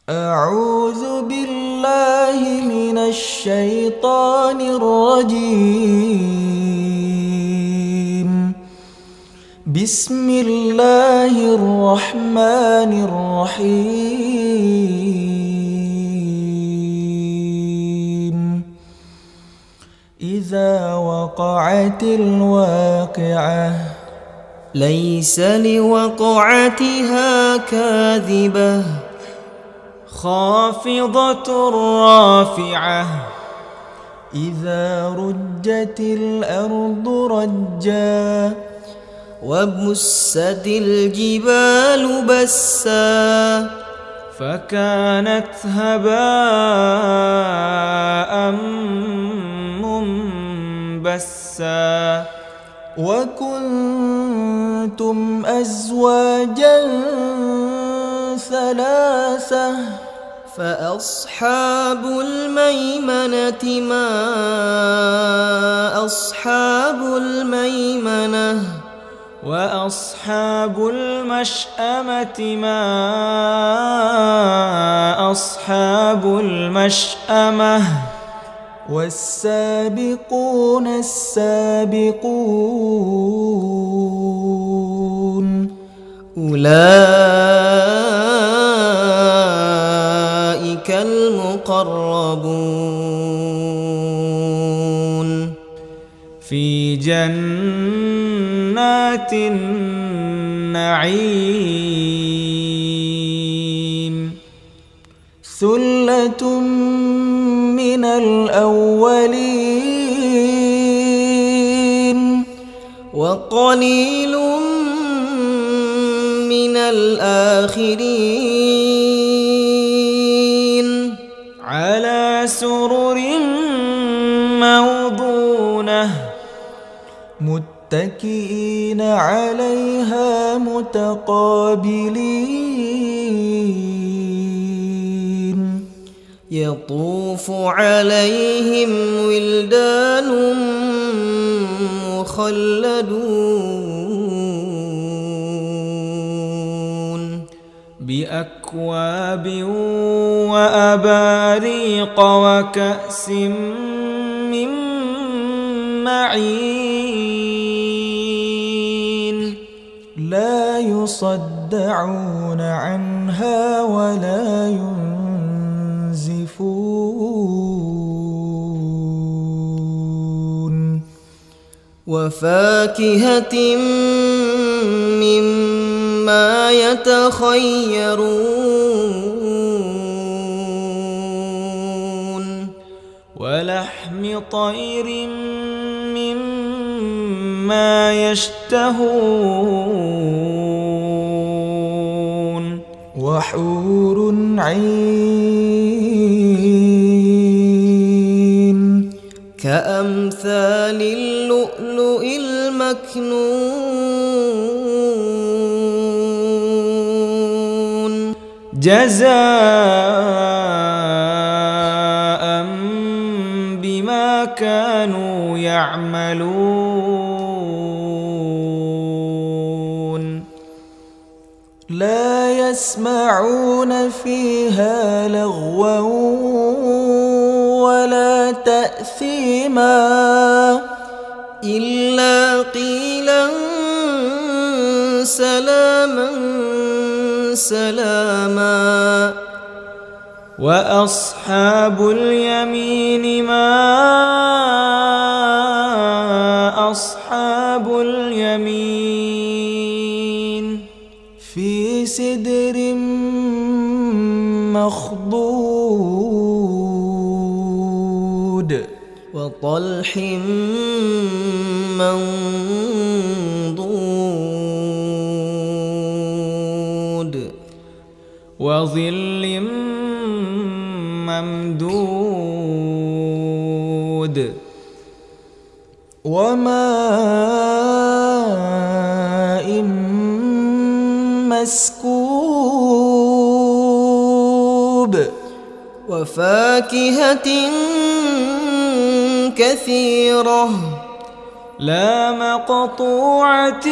أعوذ بالله من الشيطان الرجيم. بسم الله الرحمن الرحيم. إذا وقعت الواقعة ليس لوقعتها كاذبة خافضة رافعة إذا رجت الأرض رجا وبست الجبال بسا فكانت هباء منبثا وكنتم أزواجا ثلاثة فأصحاب الميمنة ما أصحاب الميمنة وأصحاب المشأمة ما أصحاب المشأمة والسابقون السابقون أولئك المقربون في جنات النعيم ثلة من الأولين وقليل من الآخرين على سرر موضونة متكئين عليها متقابلين يطوف عليهم ولدان مخلدون بأكواب وأباريق وكأس من معين لا يصدعون عنها ولا ينزفون وفاكهة مما يتخيرون ولحم طير مما يشتهون وحور عين كأمثال اللؤلؤ المكنون جزاء بما كانوا يعملون لا يسمعون فيها لغوا ولا تأثيما إلا قيلا سلاما سلاما وأصحاب اليمين ما أصحاب اليمين في سدر مخضود وطلح منضود وظل ممدود وماء مسكوب وفاكهة كثيرة لا مقطوعة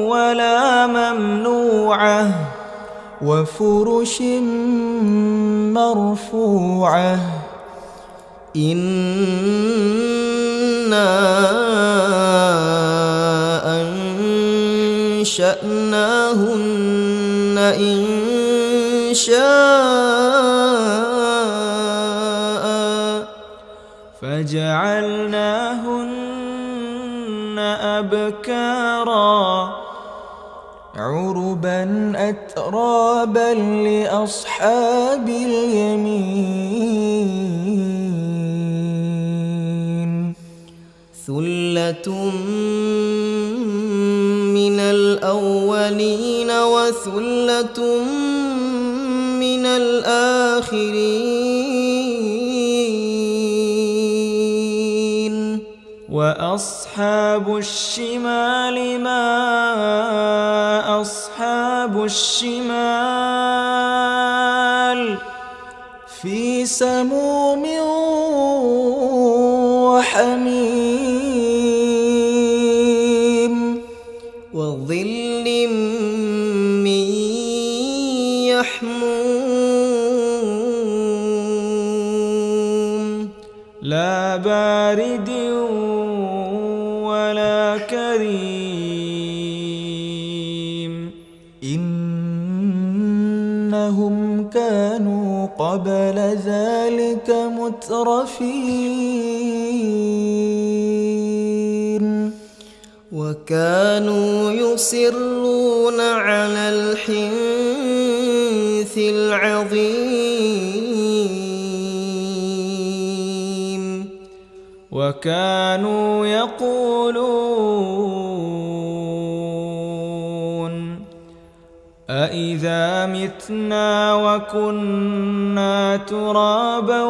ولا ممنوعة وفرش مرفوعة إنا أنشأناهن إنشاء فجعلناهن أبكارا عربا أترابا لأصحاب اليمين ثلة من الأولين وثلة من الآخرين وأصحاب الشمال ما أصحاب الشمال في سموم وحميم وظل من يحموم لا بارد ولا كريم إنهم كانوا قبل ذلك مترفين وكانوا يصرون على الحنث العظيم وكانوا يقولون أإذا متنا وكنا ترابا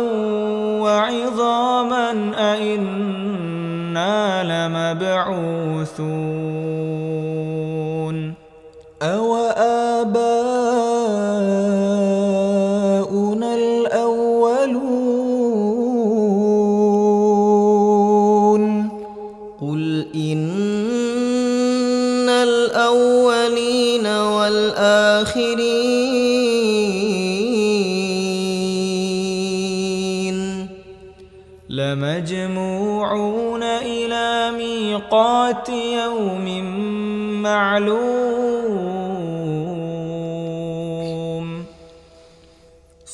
وعظاما أإنا لمبعوثون أوآباؤنا الأولون قل إن الأولين والآخرين لمجموعون إلى ميقات يوم معلوم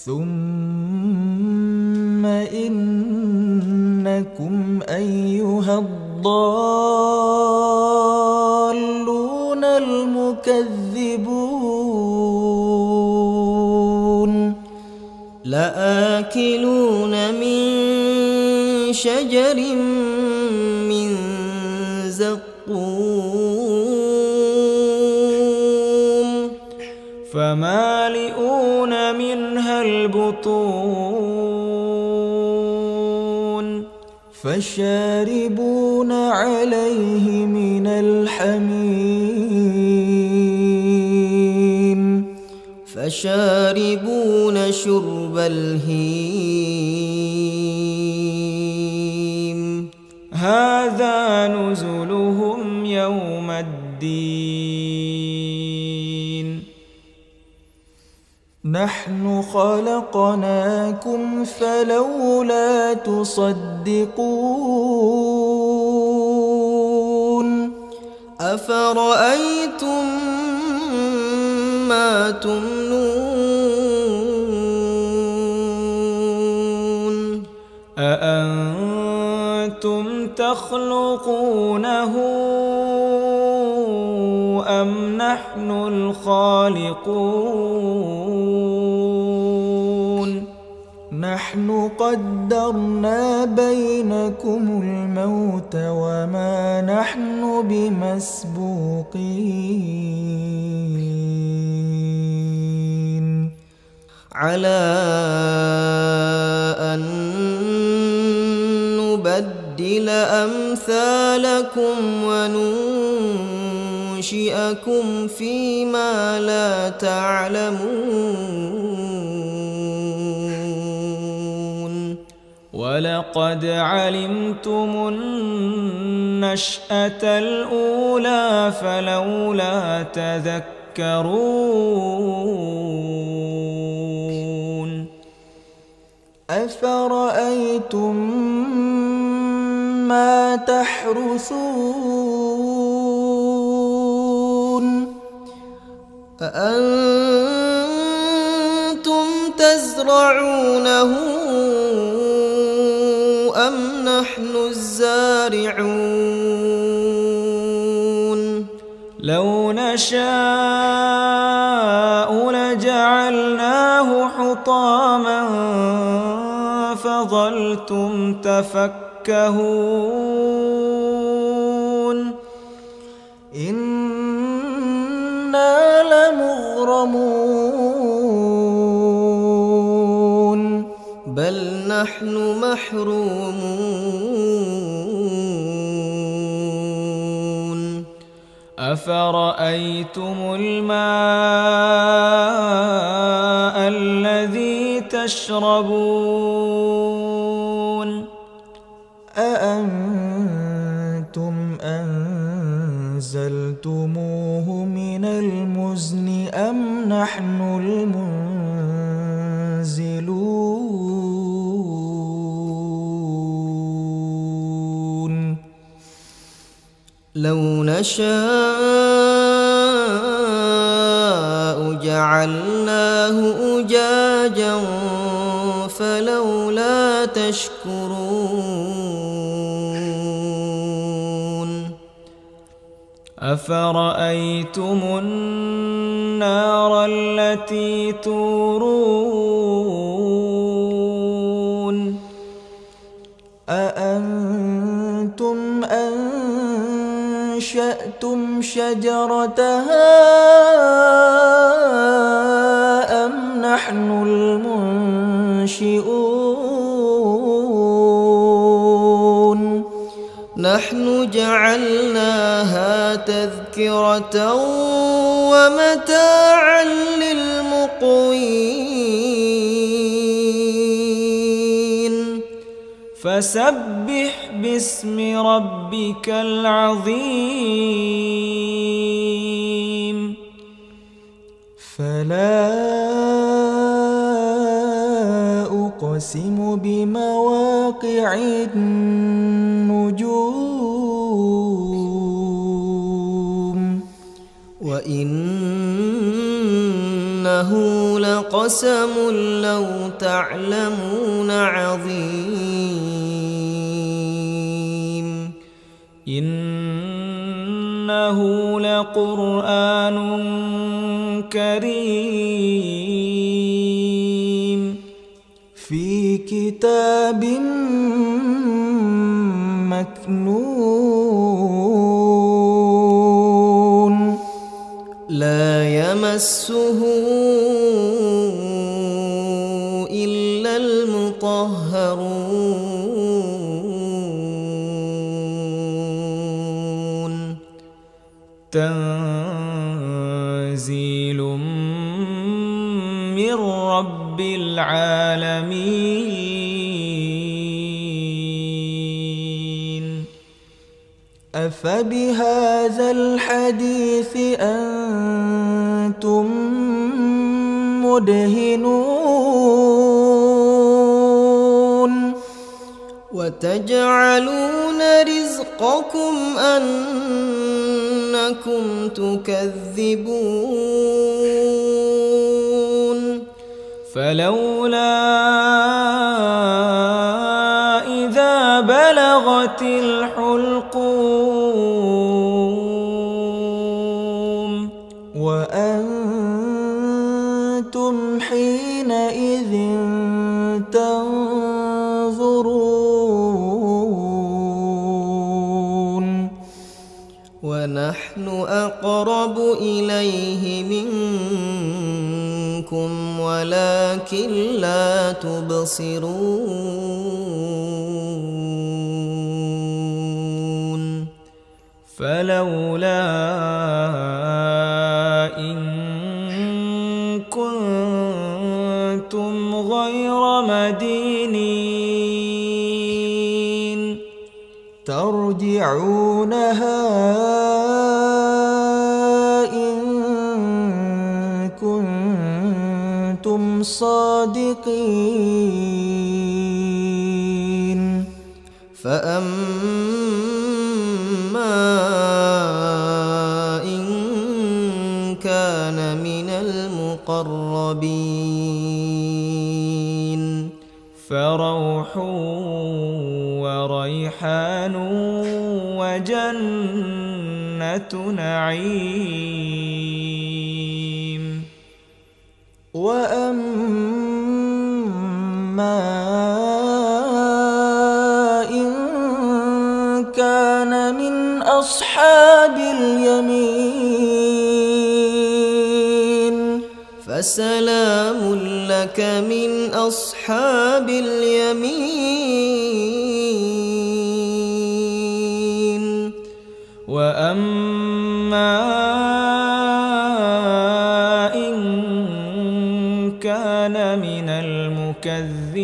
ثم إنكم أيها الضالون المكذبون لآكلون من شجر من زقوم فمالئون منها البطون فشاربون عليه من الحميم فشاربون شرب الهيم هذا نزلهم يوم الدين نحن خلقناكم فلولا تصدقون أفرأيتم ما تمنون أأنتم تخلقونه أم نحن الخالقون نحن قدرنا بينكم الموت وما نحن بمسبوقين على أن نبدل أمثالكم وننشئكم فيما لا تعلمون ولقد علمتم النشأة الأولى فلولا تذكرون تتفكرون أفرأيتم ما تحرثون أأنتم تزرعونه أم نحن الزارعون لو نشاء لجعلناه حطاما فظلتم تفكهون إنا لمغرمون بل نحن محرومون أفرأيتم الماء الذي تشربون أأنتم أنزلتموه من المزن أم نحن المنزلون لو نشاء جعلناه أجاجا فلولا تشكرون أفرأيتم النار التي تورون أأنتم أنشأتم شجرتها أم نحن المنشئون نحن جعلناها تذكرة ومتاعا للمقوين فسبح باسم ربك العظيم فلا أقسم بمواقع النجوم وإنه لقسم لو تعلمون عظيم إنه لقرآن كريم في كتاب مكنون لا يمسه إلا المطهرون تنزيل من رب العالمين أفبهذا الحديث أنتم مدهنون وتجعلون رزقكم أنكم تكذبون فلولا إذا بلغت الحلقوم وأنتم حينئذ تنظرون ونحن أقرب إليه منكم ولكن لا تبصرون فلولا إن كنتم غير مدينين ترجعونها إن كنتم صادقين فأما إن كان من المقربين فروح وريحان وجنة نعيم وأما إن كان من أصحاب اليمين فسلام لك من أصحاب اليمين وأما إن كان من المكذبين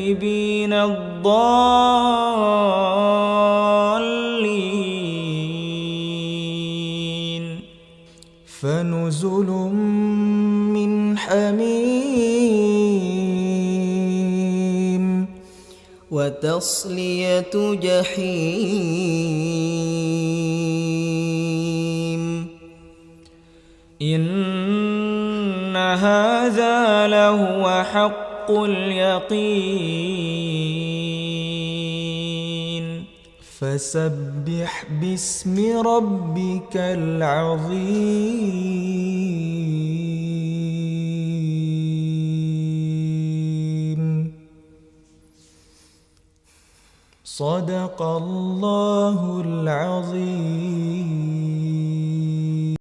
الضالين فنزل من حميم وتصلية جحيم إن هذا لهو حق اليقين فسبح باسم ربك العظيم صدق الله العظيم.